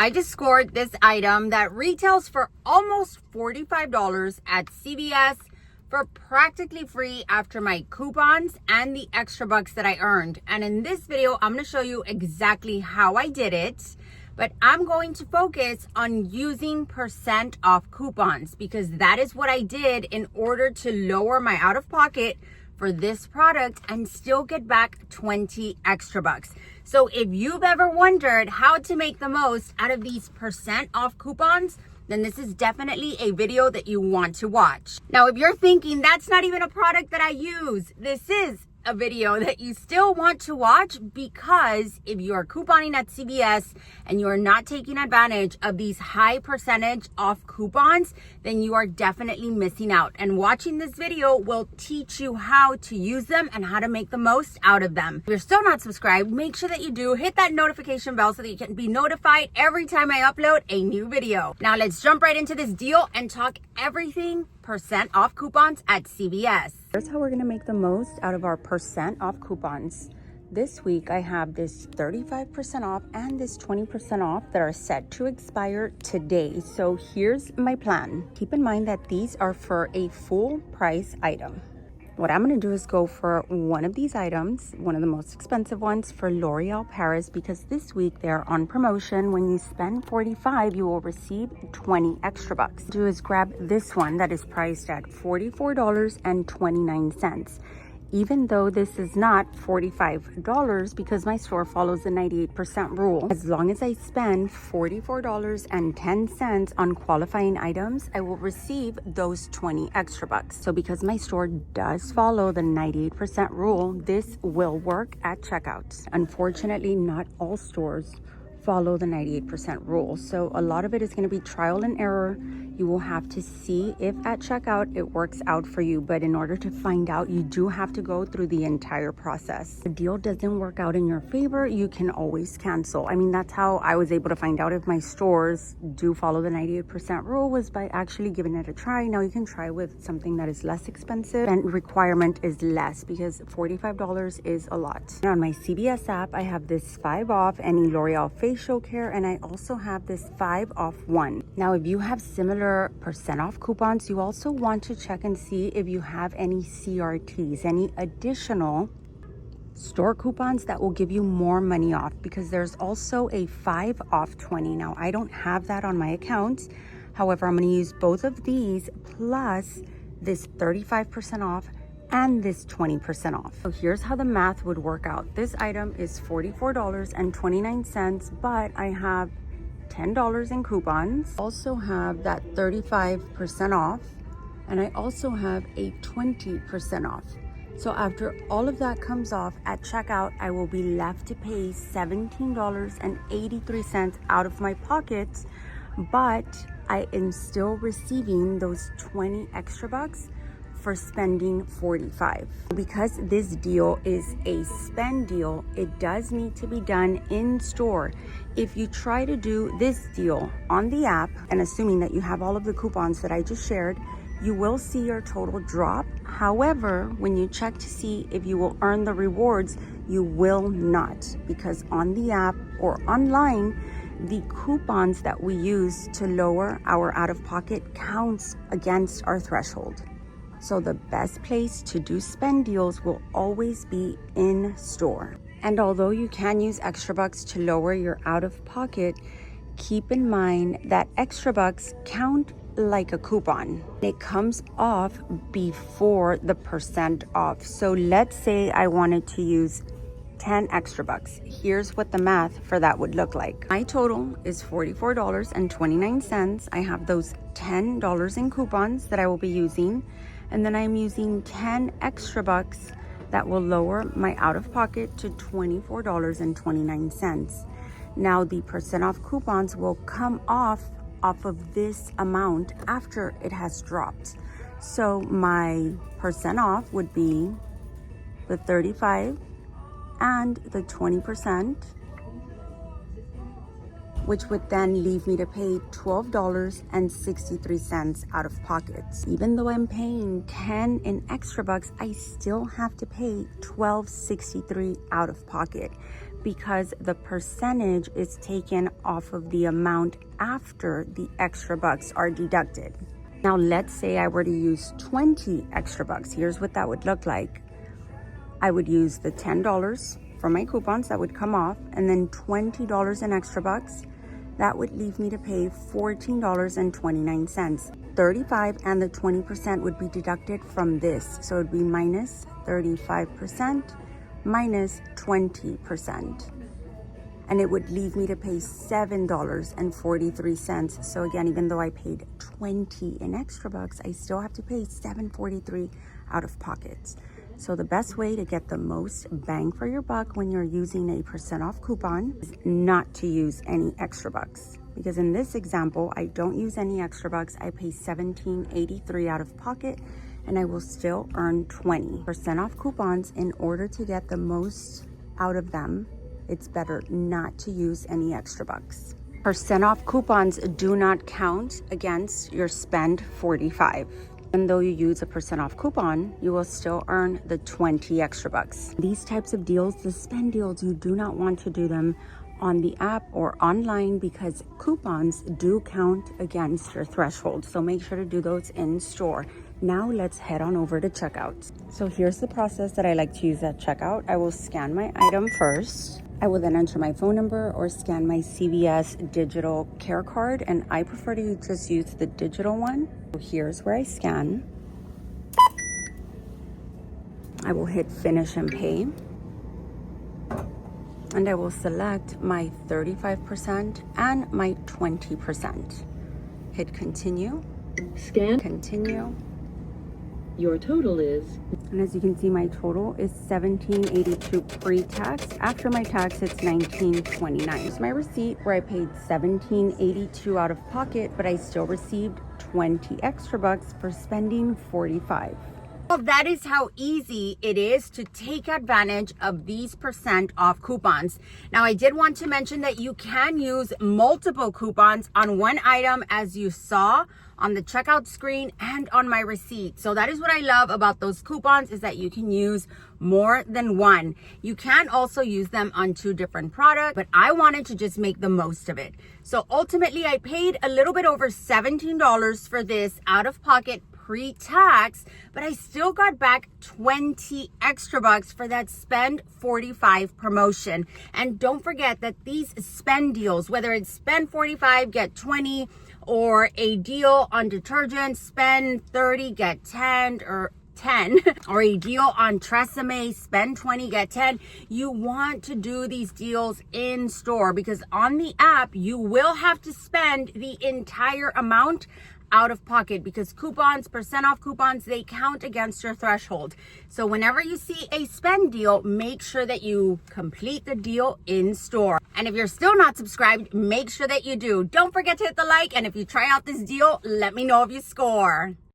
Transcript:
I just scored this item that retails for almost $45 at CVS for practically free after my coupons and the extra bucks that I earned. And in this video, I'm going to show you exactly how I did it, but I'm going to focus on using percent off coupons because that is what I did in order to lower my out of pocket for this product and still get back 20 extra bucks. So if you've ever wondered how to make the most out of these percent off coupons, then this is definitely a video that you want to watch. Now, if you're thinking that's not even a product that I use, this is a video that you still want to watch because if you are couponing at CVS and you are not taking advantage of these high percentage off coupons, then you are definitely missing out. And watching this video will teach you how to use them and how to make the most out of them. If you're still not subscribed, make sure that you do. Hit that notification bell so that you can be notified every time I upload a new video. Now let's jump right into this deal and talk everything percent off coupons at CVS. Here's how we're gonna make the most out of our percent off coupons. This week I have this 35% off and this 20% off that are set to expire today. So here's my plan. Keep in mind that these are for a full price item. What I'm going to do is go for one of these items, one of the most expensive ones for L'Oreal Paris, because this week they're on promotion. When you spend $45, you will receive 20 extra bucks. Do is grab this one that is priced at $44.29. Even though this is not $45 because my store follows the 98% rule. As long as I spend $44.10 on qualifying items, I will receive those 20 extra bucks. So because my store does follow the 98% rule, this will work at checkout. Unfortunately, not all stores follow the 98% rule. So a lot of it is going to be trial and error. You will have to see if at checkout it works out for you. But in order to find out, you do have to go through the entire process. If the deal doesn't work out in your favor, you can always cancel. I mean, that's how I was able to find out if my stores do follow the 98% rule, was by actually giving it a try. Now you can try with something that is less expensive and requirement is less because $45 is a lot. Now on my CVS app, I have this 5 off any L'Oreal facial care, and I also have this 5 off 1. Now if you have similar percent off coupons, you also want to check and see if you have any CRTs, any additional store coupons that will give you more money off, because there's also a 5 off 20. Now I don't have that on my account. However, I'm going to use both of these plus this 35% off and this 20% off. So here's how the math would work out. This item is $44.29, but I have $10 in coupons. Also have that 35% off, and I also have a 20% off. So after all of that comes off at checkout, I will be left to pay $17.83 out of my pocket, but I am still receiving those 20 extra bucks for spending $45. Because this deal is a spend deal, it does need to be done in store. If you try to do this deal on the app, and assuming that you have all of the coupons that I just shared, you will see your total drop. However, when you check to see if you will earn the rewards, you will not, because on the app or online, the coupons that we use to lower our out-of-pocket counts against our threshold. So the best place to do spend deals will always be in store. And although you can use extra bucks to lower your out of pocket, keep in mind that extra bucks count like a coupon. It comes off before the percent off. So let's say I wanted to use 10 extra bucks. Here's what the math for that would look like. My total is $44.29. I have those $10 in coupons that I will be using. And then I'm using 10 extra bucks that will lower my out of pocket to $24.29. Now the percent off coupons will come off of this amount after it has dropped. So my percent off would be the 35 and the 20%, which would then leave me to pay $12.63 out of pocket. Even though I'm paying 10 in extra bucks, I still have to pay $12.63 out of pocket because the percentage is taken off of the amount after the extra bucks are deducted. Now, let's say I were to use 20 extra bucks. Here's what that would look like. I would use the $10 for my coupons that would come off, and then $20 in extra bucks. That would leave me to pay $14.29. 35 and the 20% would be deducted from this. So it would be minus 35% minus 20. And it would leave me to pay $7.43. So again, even though I paid 20 in extra bucks, I still have to pay $7.43 out of pocket. So the best way to get the most bang for your buck when you're using a % off coupon is not to use any extra bucks. Because in this example, I don't use any extra bucks. I pay $17.83 out of pocket, and I will still earn 20% off coupons. In order to get the most out of them, it's better not to use any extra bucks. % off coupons do not count against your spend 45. Even though you use a % off coupon, you will still earn the 20 extra bucks. These types of deals, the spend deals, you do not want to do them on the app or online because coupons do count against your threshold. So make sure to do those in store. Now let's head on over to checkout. So here's the process that I like to use at checkout. I will scan my item first. I will then enter my phone number or scan my CVS digital care card, and I prefer to just use the digital one. So here's where I scan. I will hit finish and pay. And I will select my 35% and my 20%. Hit continue. Scan. Continue. Your total is, and as you can see, my total is $17.82 pre-tax. After my tax, it's $19.29. Here's my receipt where I paid $17.82 out of pocket, but I still received 20 extra bucks for spending 45. Well, that is how easy it is to take advantage of these % off coupons. Now, I did want to mention that you can use multiple coupons on one item, as you saw on the checkout screen and on my receipt. So that is what I love about those coupons, is that you can use more than one. You can also use them on 2 different products, but I wanted to just make the most of it. So ultimately, I paid a little bit over $17 for this out of pocket pre-tax, but I still got back 20 extra bucks for that spend 45 promotion. And don't forget that these spend deals, whether it's spend 45, get 20, or a deal on detergent, spend 30, get 10, or or a deal on Tresemme, spend 20, get 10. You want to do these deals in store, because on the app, you will have to spend the entire amount out of pocket, because coupons, % off coupons, they count against your threshold. So whenever you see a spend deal, make sure that you complete the deal in store. And if you're still not subscribed, make sure that you do. Don't forget to hit the like, and if you try out this deal, let me know if you score.